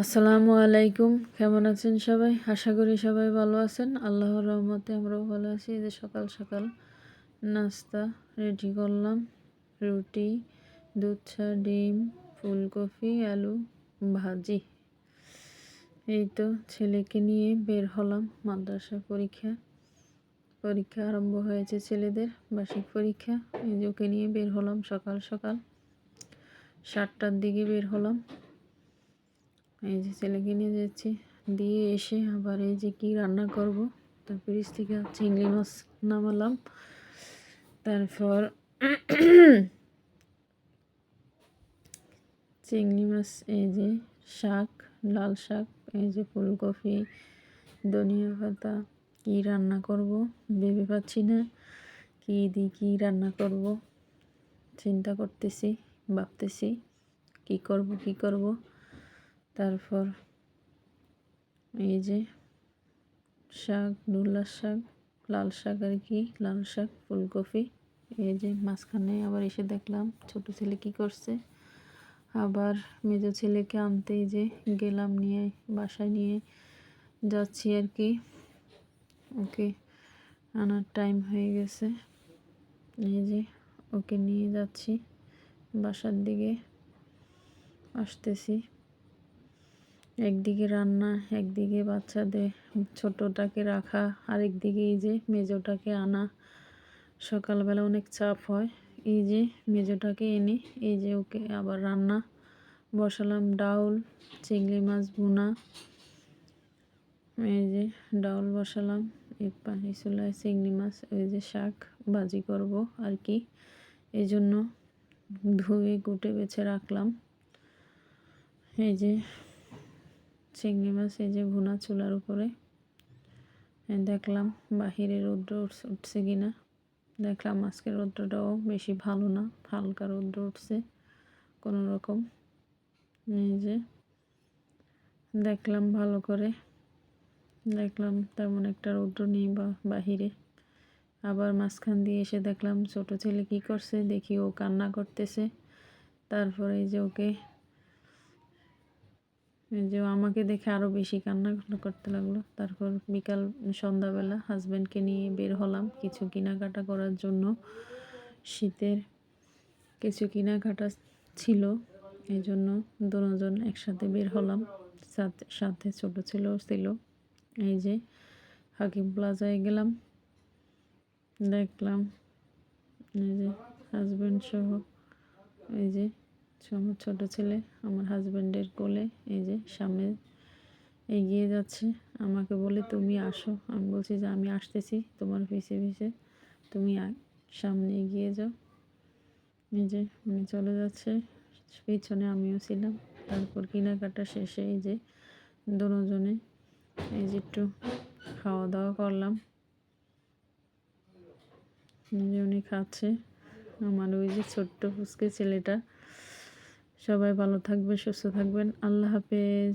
আসসালামু আলাইকুম। কেমন আছেন সবাই? আশা করি সবাই ভালো আছেন। আল্লাহর রহমতে আমরাও ভালো আছি। এই যে সকাল সকাল নাস্তা রেডি করলাম। রুটি, দুধ চা, ডিম, ফুলকপি, আলু ভাজি। এই তো ছেলেকে নিয়ে বের হলাম। মাদ্রাসা পরীক্ষা আরম্ভ হয়েছে ছেলেদের, বার্ষিক পরীক্ষা। এই যে ওকে নিয়ে বের হলাম সকাল সকাল 7টার দিকে বের হলাম। এই যে ছেলেকে নিয়ে যাচ্ছি, দিয়ে এসে আবার এই যে কি রান্না করব, তার ফ্রিজ থেকে চিংড়ি মাছ নামালাম। তারপর চিংড়ি মাছ, এই যে শাক, লাল শাক, এই যে ফুলকপি, ধনিয়া পাতা, কি রান্না করব ভেবে পাচ্ছি না। কি রান্না করব চিন্তা করতেছি, ভাবতেছি কি করব। তারপর এই যে শাক, ডুলার শাক, লাল শাক আর কি, লাল শাক, ফুলকপি। এই যে মাঝখানে আবার এসে দেখলাম ছোট ছেলে কি করছে। আবার মেজো ছেলেকে আনতে যে গেলাম, নিয়ে বাসায় নিয়ে যাচ্ছি আর কি। ওকে আনার টাইম হয়ে গেছে। এই যে ওকে নিয়ে যাচ্ছি, বাসার দিকে আসতেছি। একদিকে রান্না, একদিকে বাচ্চাদের ছোটটাকে রাখা, আরেকদিকে এই যে মেজোটাকে আনা। সকালবেলা অনেক চাপ হয়। এই যে মেজোটাকে এনে এই যে ওকে আবার রান্না বসালাম। ডাউল, চিংড়ি মাছ ভুনা। এই যে ডাউল বসালাম, এই পানি চুলায় চিংড়ি মাছ, এই যে শাক ভাজি করব আর কি। এই জন্য ধুয়ে কুটে বেছে রাখলাম। এই যে চিংড়ি মাছ, এই যে ভুনা চুলার উপরে। দেখলাম বাহিরে রৌদ্র উঠছে কিনা। দেখলাম আজকের রৌদ্রটাও বেশি ভালো না, হালকা রৌদ্র উঠছে কোনো রকম। এই যে দেখলাম ভালো করে, দেখলাম তেমন একটা রৌদ্র নেই বাহিরে। আবার মাঝখান দিয়ে এসে দেখলাম ছোট ছেলে কি করছে, দেখি ও কান্না করতেছে। তারপরে এই যে ওকে, এই যে আমাকে দেখে আরও বেশি কান্না করতে লাগলো। তারপর সন্ধ্যাবেলা হাজব্যান্ডকে নিয়ে বের হলাম কিছু কেনাকাটা করার জন্য। শীতের কিছু কেনাকাটা ছিল, এই জন্য দুজন একসাথে বের হলাম। সাথে ছোট ছেলেও ছিল। এই যে হাকিম প্লাজায় গেলাম, দেখলাম এই যে হাজব্যান্ড সহ, এই যে আমার ছোট ছেলে আমার হাজব্যান্ডের কোলে এই যে সামনে এগিয়ে যাচ্ছে। আমাকে বলে তুমি আসো, আমি বলছি যে আমি আসতেছি তোমার পিছে পিছে, তুমি সামনে এগিয়ে যাও। এই যে উনি চলে যাচ্ছে, পিছনে আমিও ছিলাম। তারপর কেনাকাটা শেষে এই যে দুজনে এই যে একটু খাওয়া দাওয়া করলাম। এই যে উনি খাচ্ছে, আমার ওই যে ছোট্ট ফুচকে ছেলেটা। সবাই ভালো থাকবে, সুস্থ থাকবেন। আল্লাহ হাফেজ।